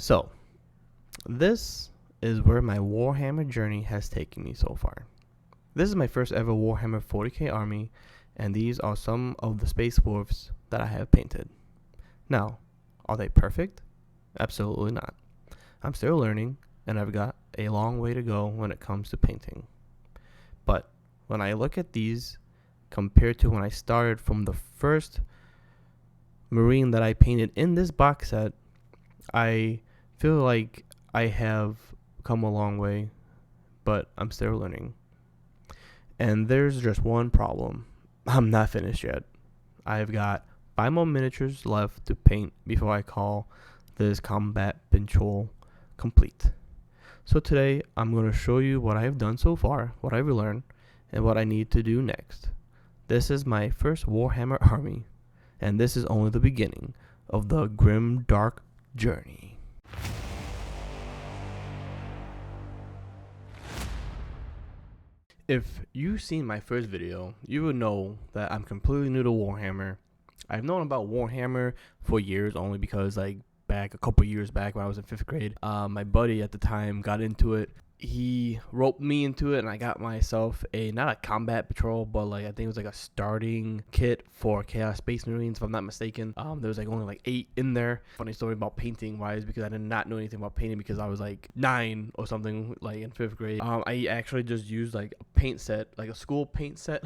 So, this is where my Warhammer journey has taken me so far. This is my first ever Warhammer 40k army, and these are some of the Space Wolves that I have painted. Now, are they perfect? Absolutely not. I'm still learning, and I've got a long way to go when it comes to painting. But when I look at these compared to when I started from the first Marine that I painted in this box set, I feel like I have come a long way, but I'm still learning. And there's just one problem. I'm not finished yet. I've got 5 more miniatures left to paint before I call this combat patrol complete. So today I'm going to show you what I've done so far, what I've learned, and what I need to do next. This is my first Warhammer army, and this is only the beginning of the Grimdark Journey. If you've seen my first video, you would know that I'm completely new to Warhammer. I've known about Warhammer for years, only because a couple years back when I was in 5th grade, my buddy at the time got into it. He roped me into it, and I got myself not a combat patrol, but I think it was a starting kit for Chaos Space Marines, if I'm not mistaken. There was only 8 in there. Funny story about painting wise, because I did not know anything about painting because I was 9 or something, in 5th grade. I actually just used a paint set, a school paint set.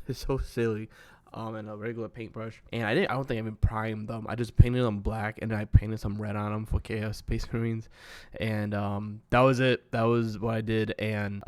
It's so silly. And a regular paintbrush, and I don't think I even primed them. I just painted them black, and then I painted some red on them for Chaos Space Marines, and that was it. That was what I did, and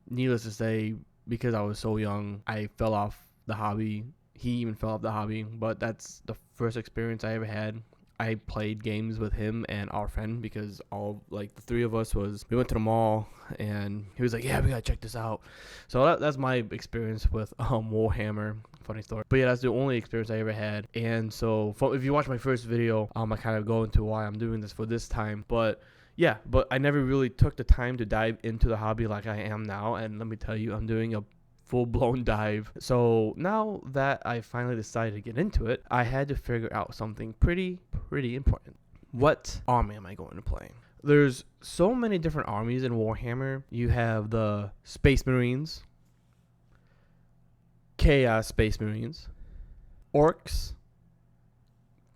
needless to say, because I was so young, I fell off the hobby. He even fell off the hobby, but that's the first experience I ever had. I played games with him and our friend, because all the 3 of us we went to the mall, and he was like, yeah, we gotta check this out. So that's my experience with Warhammer. Funny story, but yeah, that's the only experience I ever had. And so if you watch my first video, I kind of go into why I'm doing this for this time. But yeah, but I never really took the time to dive into the hobby like I am now, and let me tell you, I'm doing a full-blown dive. So now that I finally decided to get into it, I had to figure out something pretty important. What army am I going to play? There's so many different armies in Warhammer. You have the Space Marines, Chaos Space Marines, Orcs,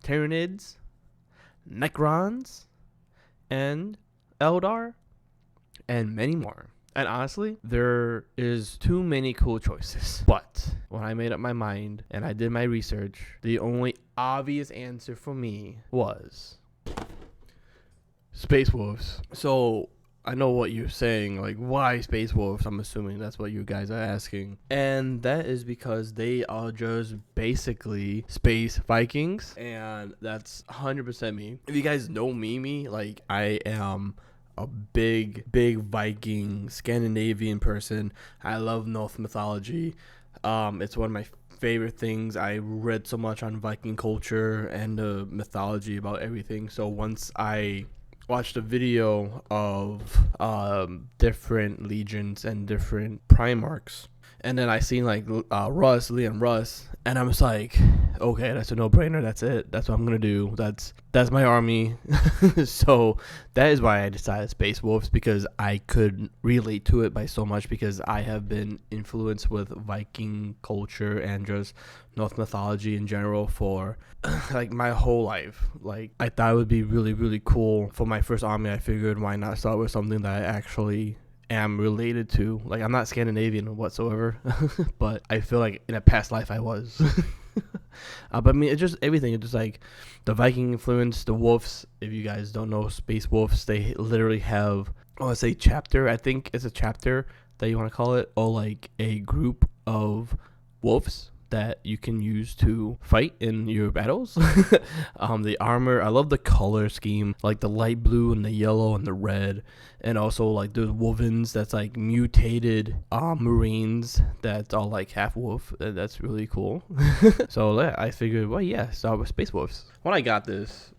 Tyranids, Necrons, and Eldar, and many more. And honestly, there is too many cool choices. But when I made up my mind and I did my research, the only obvious answer for me was Space Wolves. So I know what you're saying, why Space Wolves? I'm assuming that's what you guys are asking. And that is because they are just basically space Vikings, and that's 100% me. If you guys know me, I am a big Viking Scandinavian person. I love Norse mythology. It's one of my favorite things. I read so much on Viking culture and the mythology about everything. So once I watched a video of different legions and different Primarchs, and then I seen Russ, and I was like, okay, that's a no-brainer. That's it. That's what I'm gonna do. That's my army. So that is why I decided Space Wolves, because I could relate to it by so much, because I have been influenced with Viking culture and just Norse mythology in general for my whole life. I thought it would be really cool for my first army. I figured, why not start with something that I actually am related to. I'm not Scandinavian whatsoever, but I feel like in a past life I was. But I mean, it's just everything. It's just the Viking influence, the wolves. If you guys don't know Space Wolves, they literally have, I want to say chapter. I think it's a chapter that you want to call it, or a group of wolves that you can use to fight in your battles. The armor, I love the color scheme, the light blue and the yellow and the red, and also the wovens that's mutated Marines that's all half wolf. That's really cool. So yeah, I figured, well, yeah, start with Space Wolves. When I got this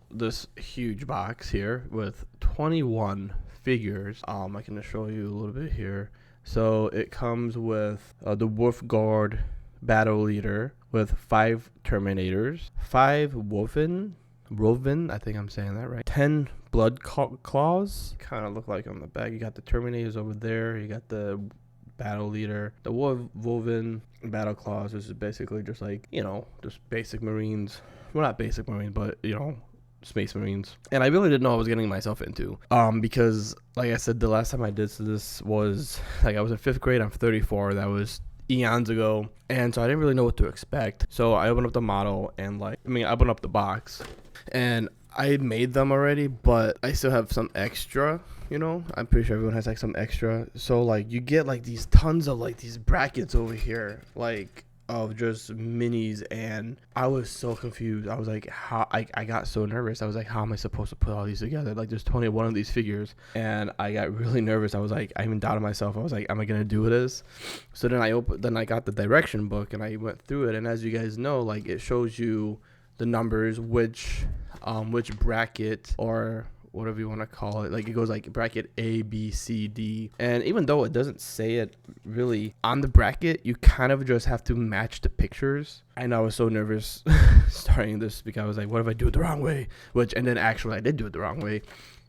huge box here with 21 figures, I can show you a little bit here. So it comes with the Wolf Guard battle leader with 5 Terminators, 5 Wolfen Rovin, I think I'm saying that right. 10 blood claws. Kind of look like on the back. You got the Terminators over there. You got the battle leader. The Wolven battle claws, which is basically just like, just basic Marines. Well, not basic Marines, but, Space Marines. And I really didn't know what I was getting myself into. Because, like I said, the last time I did this was, I was in 5th grade. I'm 34. That was eons ago. And so I didn't really know what to expect. So I opened up the model and, I opened up the box. And I made them already, but I still have some extra, I'm pretty sure everyone has some extra. So you get these tons of these brackets over here, of just minis, and I was so confused. I was how I got so nervous. I was how am I supposed to put all these together? There's 21 of these figures, and I got really nervous. I was I even doubted myself. I was am I gonna do this? So then I got the direction book and I went through it, and as you guys know, it shows you the numbers, which bracket or whatever you want to call it, it goes bracket A, B, C, D, and even though it doesn't say it really on the bracket, you kind of just have to match the pictures. I know I was so nervous starting this because I was what if I do it the wrong way? And then actually I did do it the wrong way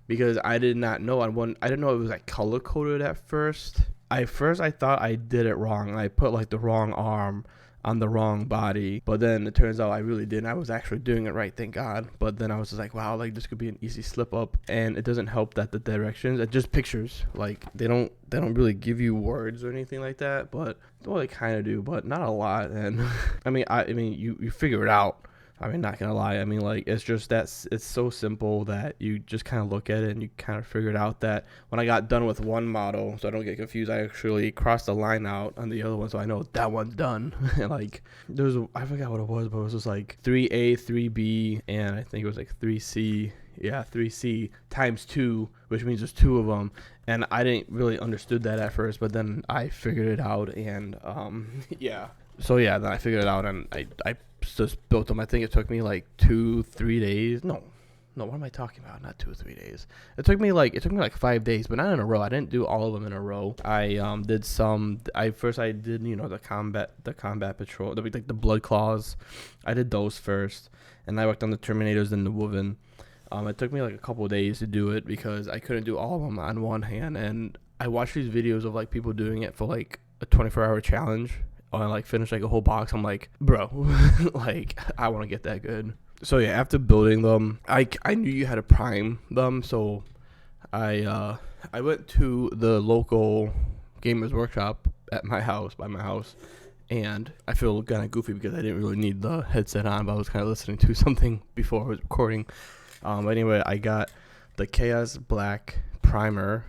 because I did not know I didn't know it was color coded at first. I thought I did it wrong. I put the wrong arm on the wrong body, but then it turns out I really didn't. I was actually doing it right, thank God. But then I was just wow, this could be an easy slip up. And it doesn't help that the directions, it's just pictures. They don't really give you words or anything like that, but they kind of do, but not a lot. And I mean you figure it out. Not gonna lie. It's just it's so simple that you just kind of look at it and you kind of figured out that when I got done with one model, so I don't get confused, I actually crossed the line out on the other one, so I know that one's done. And I forgot what it was, but it was just 3A, 3B, and I think it was 3C. Yeah, 3C times 2, which means there's 2 of them. And I didn't really understood that at first, but then I figured it out, and yeah. So yeah, then I figured it out, and I just built them. I think it took me 2-3 days. No, what am I talking about? Not 2 or 3 days. It took me 5 days, but not in a row. I didn't do all of them in a row. I did some. I did the combat patrol, the blood claws. I did those first, and I worked on the Terminators and the Wolven. It took me a couple of days to do it because I couldn't do all of them on one hand, and I watched these videos of people doing it for a 24-hour challenge. I finish a whole box. I'm bro, I want to get that good. So yeah, after building them, I knew you had to prime them. So I went to the local Gamers Workshop by my house, and I feel kind of goofy because I didn't really need the headset on, but I was kind of listening to something before I was recording. Anyway, I got the Chaos Black primer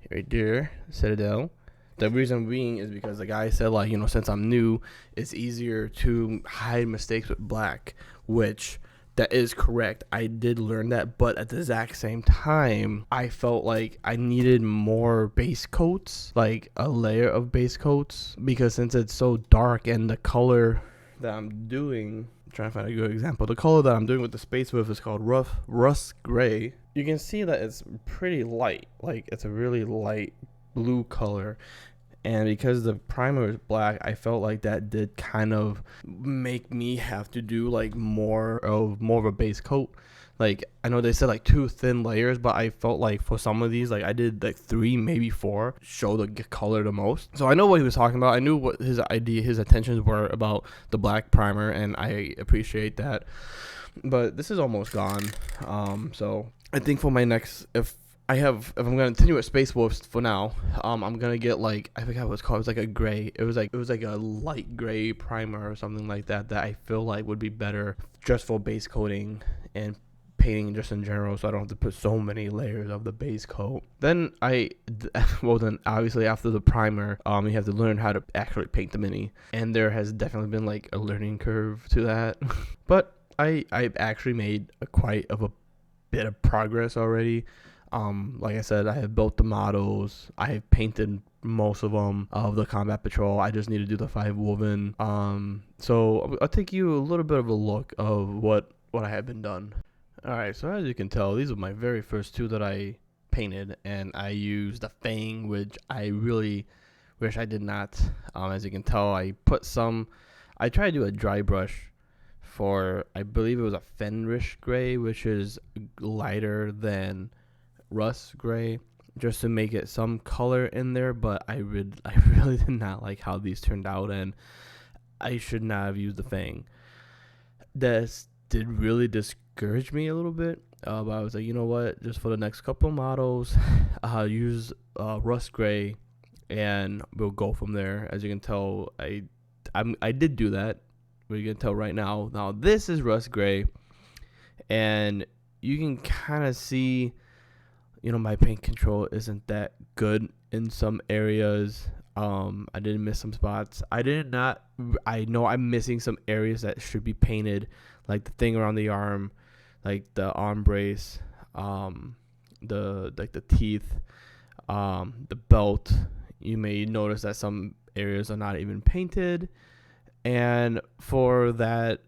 right there, Citadel. The reason being is because the guy said, since I'm new, it's easier to hide mistakes with black, which that is correct. I did learn that, but at the exact same time, I felt I needed more base coats, a layer of base coats, because since it's so dark and the color that I'm doing, I'm trying to find a good example. The color that I'm doing with the Space Wolf is called Russ Gray. You can see that it's pretty light, it's a really light blue color. And because the primer is black, I felt that did kind of make me have to do more of a base coat. I know they said 2 thin layers, but I felt for some of these, I did 3, maybe 4, show the color the most. So I know what he was talking about. I knew what his intentions were about the black primer, and I appreciate that. But this is almost gone. So I think for my next, if I'm gonna continue with Space Wolves for now, I'm gonna get I forgot what it's called. It was a gray. It was a light gray primer or something like that I feel would be better just for base coating and painting just in general, so I don't have to put so many layers of the base coat. Then then obviously after the primer, you have to learn how to actually paint the mini, and there has definitely been a learning curve to that. But I've actually made quite of a bit of progress already. Like I said, I have built the models. I have painted most of them of the combat patrol. I just need to do the 5 Wolven. So I'll take you a little bit of a look of what I have been done. Alright, so as you can tell, these are my very first 2 that I painted, and I used the Fang, which I really wish I did not. As you can tell, I tried to do a dry brush for, I believe it was a Fenris gray, which is lighter than Russ gray, just to make it some color in there. But I really did not like how these turned out, and I should not have used the Fang. This did really discourage me a little bit. But I was like, you know what? Just for the next couple models, use Rust Gray, and we'll go from there. As you can tell, I did do that. You can tell right now. Now this is Rust Gray, and you can kind of see, my paint control isn't that good in some areas. I did miss some spots. I know I'm missing some areas that should be painted, like the thing around the arm, like the arm brace, the teeth, the belt. You may notice that some areas are not even painted, and for that,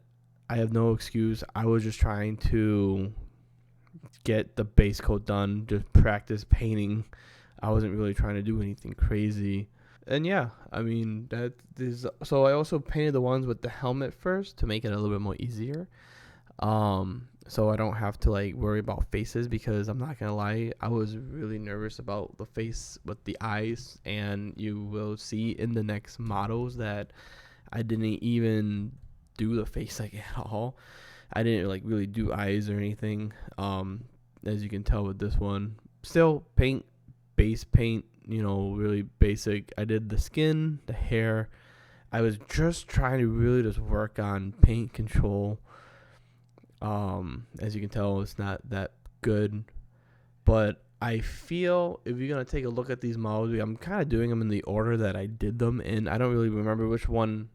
I have no excuse. I was just trying to get the base coat done, just practice painting. I wasn't really trying to do anything crazy. And yeah, I mean, that is, so I also painted the ones with the helmet first to make it a little bit more easier. So I don't have to like worry about faces, because I'm not gonna lie, I was really nervous about the face with the eyes, and you will see in the next models that I didn't even do the face like at all. I didn't like really do eyes or anything. As you can tell with this one, still base paint, really basic. I did the skin, the hair. I was just trying to really just work on paint control. As you can tell, it's not that good, but I feel if you're going to take a look at these models, I'm kind of doing them in the order that I did them in. I don't really remember which one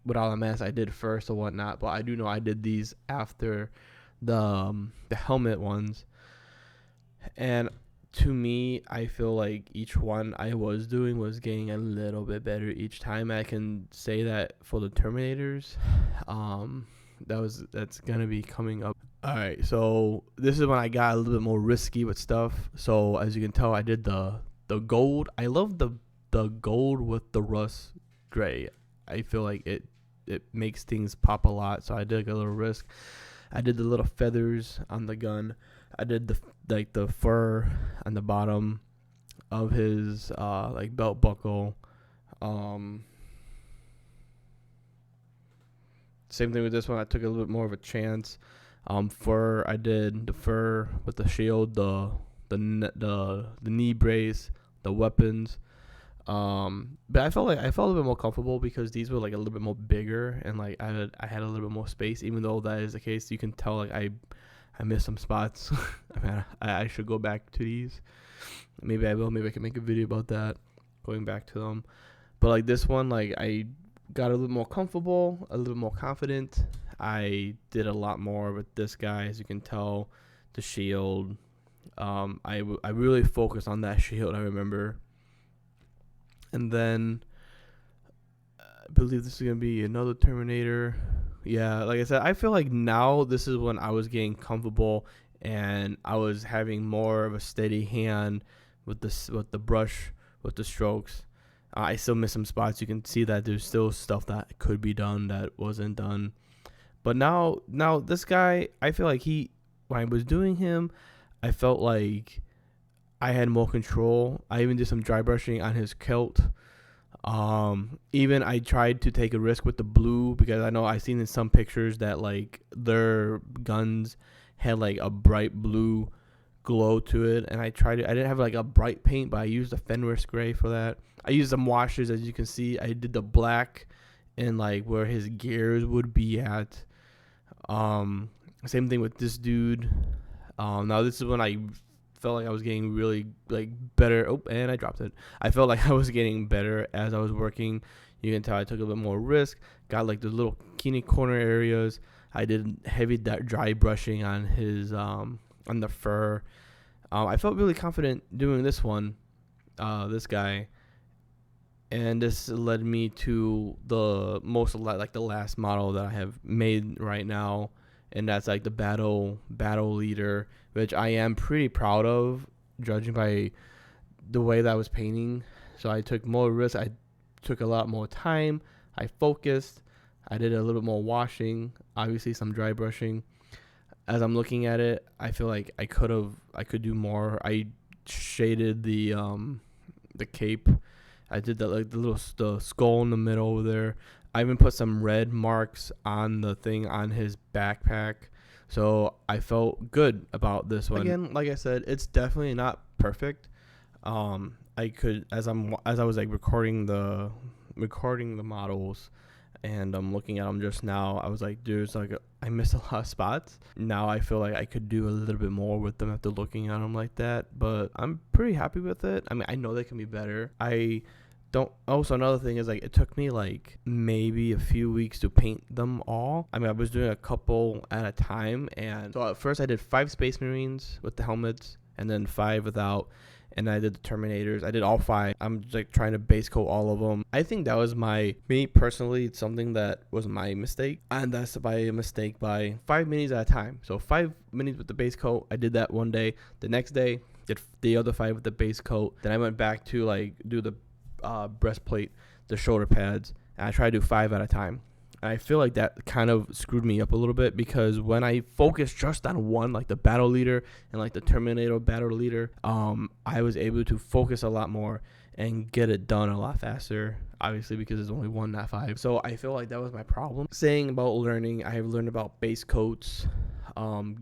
without a mask I did first or whatnot, but I do know I did these after the helmet ones. And to me, I feel like each one I was doing was getting a little bit better each time. I can say that for the Terminators, that's gonna be coming up. All right, so this is when I got a little bit more risky with stuff. So as you can tell, I did the gold. I love the gold with the rust gray. I feel like it makes things pop a lot. So I did like a little risk. I did the little feathers on the gun. I did the fur on the bottom of his like belt buckle. Same thing with this one. I took a little bit more of a chance. Fur. I did the fur with the shield, the knee brace, the weapons. But I felt a little bit more comfortable because these were like a little bit more bigger, and like I had a little bit more space. Even though that is the case, you can tell like I missed some spots. I should go back to these. Maybe I will. Maybe I can make a video about that, going back to them. But like this one, like I got a little more comfortable, a little more confident. I did a lot more with this guy, as you can tell. The shield. I really focused on that shield, I remember. And then I believe this is going to be another Terminator. Yeah, like I said, I feel like now this is when I was getting comfortable and I was having more of a steady hand with the brush, with the strokes. I still miss some spots. You can see that there's still stuff that could be done that wasn't done. But now this guy, I feel like when I was doing him, I felt like I had more control. I even did some dry brushing on his kilt. Even I tried to take a risk with the blue, because I know I've seen in some pictures that like their guns had like a bright blue glow to it, and I didn't have like a bright paint, but I used a Fenris gray for that. I used some washes, as you can see. I did the black and like where his gears would be at. Same thing with this dude. Now this is when I felt like I was getting really like better. Oh, and I dropped it. I felt like I was getting better as I was working. You can tell I took a bit more risk. Got like the little key corner areas. I did heavy dry brushing on his on the fur. I felt really confident doing this one, this guy, and this led me to the most like the last model that I have made right now, and that's like the battle leader, which I am pretty proud of, judging by the way that I was painting. So I took more risks. I took a lot more time. I focused. I did a little bit more washing, obviously some dry brushing. As I'm looking at it, I feel like I could do more. I shaded the cape. I did that, like the skull in the middle over there. I even put some red marks on the thing on his backpack. So I felt good about this one. Again, like I said, it's definitely not perfect. I could, as I was like recording the models, and I'm looking at them just now, I was like, dude, it's like I missed a lot of spots. Now I feel like I could do a little bit more with them after looking at them like that, but I'm pretty happy with it. I mean, I know they can be better. I don't. Also, another thing is, like, it took me like maybe a few weeks to paint them all. I mean, I was doing a couple at a time, and so at first I did 5 Space Marines with the helmets, and then 5 without. And I did the Terminators. I did all 5. I'm just like trying to base coat all of them. I think that was me personally. It's something that was my mistake. And that's by a mistake by 5 minis at a time. So 5 minis with the base coat. I did that one day. The next day, did the other 5 with the base coat. Then I went back to like do the breastplate, the shoulder pads. And I tried to do 5 at a time. And I feel like that kind of screwed me up a little bit, because when I focused just on one, like the battle leader and like the Terminator battle leader, I was able to focus a lot more and get it done a lot faster, obviously because there's only one, not 5. So I feel like that was my problem. Saying about learning, I have learned about base coats,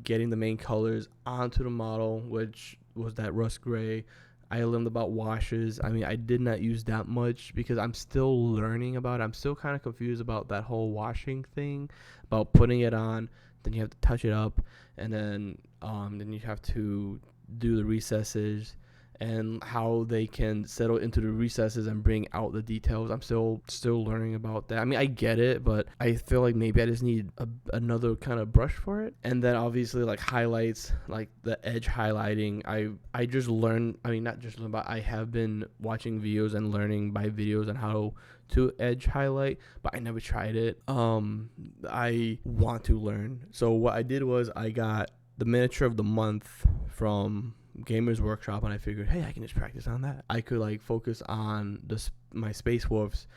getting the main colors onto the model, which was that rust gray. I learned about washes. I mean, I did not use that much because I'm still learning about it. I'm still kind of confused about that whole washing thing, about putting it on, then you have to touch it up, and then you have to do the recesses and how they can settle into the recesses and bring out the details. I'm still learning about that. I mean, I get it, but I feel like maybe I just need another kind of brush for it. And then obviously like highlights, like the edge highlighting. I just learned, I mean, not just learn, but I have been watching videos and learning by videos on how to edge highlight, but I never tried it. I want to learn. So what I did was I got the miniature of the month from Gamers Workshop, and I figured, hey, I can just practice on that. I could like focus on my Space Wolves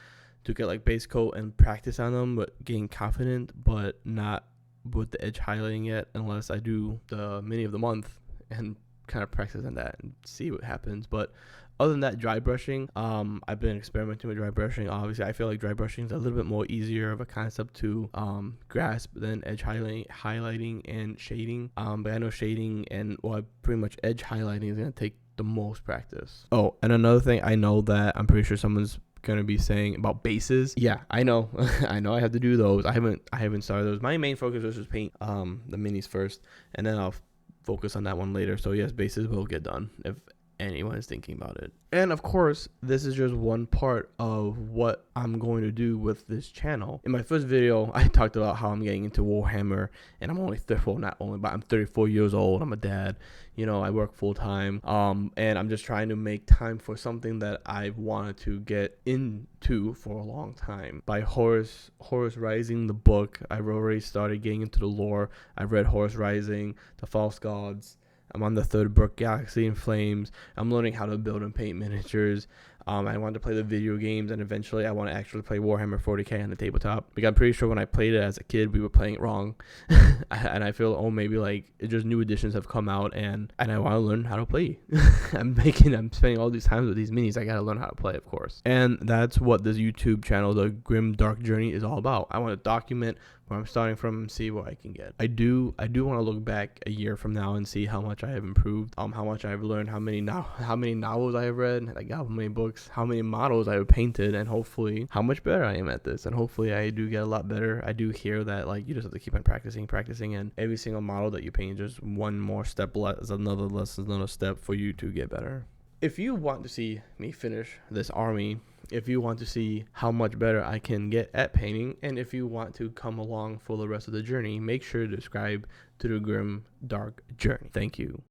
to get like base coat and practice on them, but gain confident, but not with the edge highlighting yet, unless I do the mini of the month and kind of practice on that and see what happens. But other than that, dry brushing, I've been experimenting with dry brushing. Obviously, I feel like dry brushing is a little bit more easier of a concept to grasp than edge highlighting and shading. But I know shading and pretty much edge highlighting is going to take the most practice. Oh, and another thing, I know that I'm pretty sure someone's gonna be saying about bases. Yeah, I know. I know I have to do those. I haven't started those. My main focus was just paint the minis first, and then I'll focus on that one later. So yes, bases will get done if anyone is thinking about it. And of course, this is just one part of what I'm going to do with this channel. In my first video, I talked about how I'm getting into Warhammer, and I'm only 34 years old. I'm a dad. You know, I work full time. And I'm just trying to make time for something that I've wanted to get into for a long time. By Horus Rising, the book, I've already started getting into the lore. I've read Horus Rising, the False Gods. I'm on the 3rd book, Galaxy in Flames. I'm learning how to build and paint miniatures. I want to play the video games, and eventually I want to actually play Warhammer 40k on the tabletop. Because I'm pretty sure when I played it as a kid, we were playing it wrong. And I feel, maybe like it just new editions have come out, and I want to learn how to play. I'm spending all these times with these minis. I got to learn how to play, of course. And that's what this YouTube channel, the Grimdark Journey, is all about. I want to document where I'm starting from and see what I can get. I do want to look back a year from now and see how much I have improved, how much I've learned, how many novels I have read, like how many books, how many models I have painted, and hopefully how much better I am at this. And hopefully I do get a lot better. I do hear that like you just have to keep on practicing, and every single model that you paint is just one more step less, another step for you to get better. If you want to see me finish this army, if you want to see how much better I can get at painting, and if you want to come along for the rest of the journey, make sure to subscribe to the Grimdark Journey. Thank you.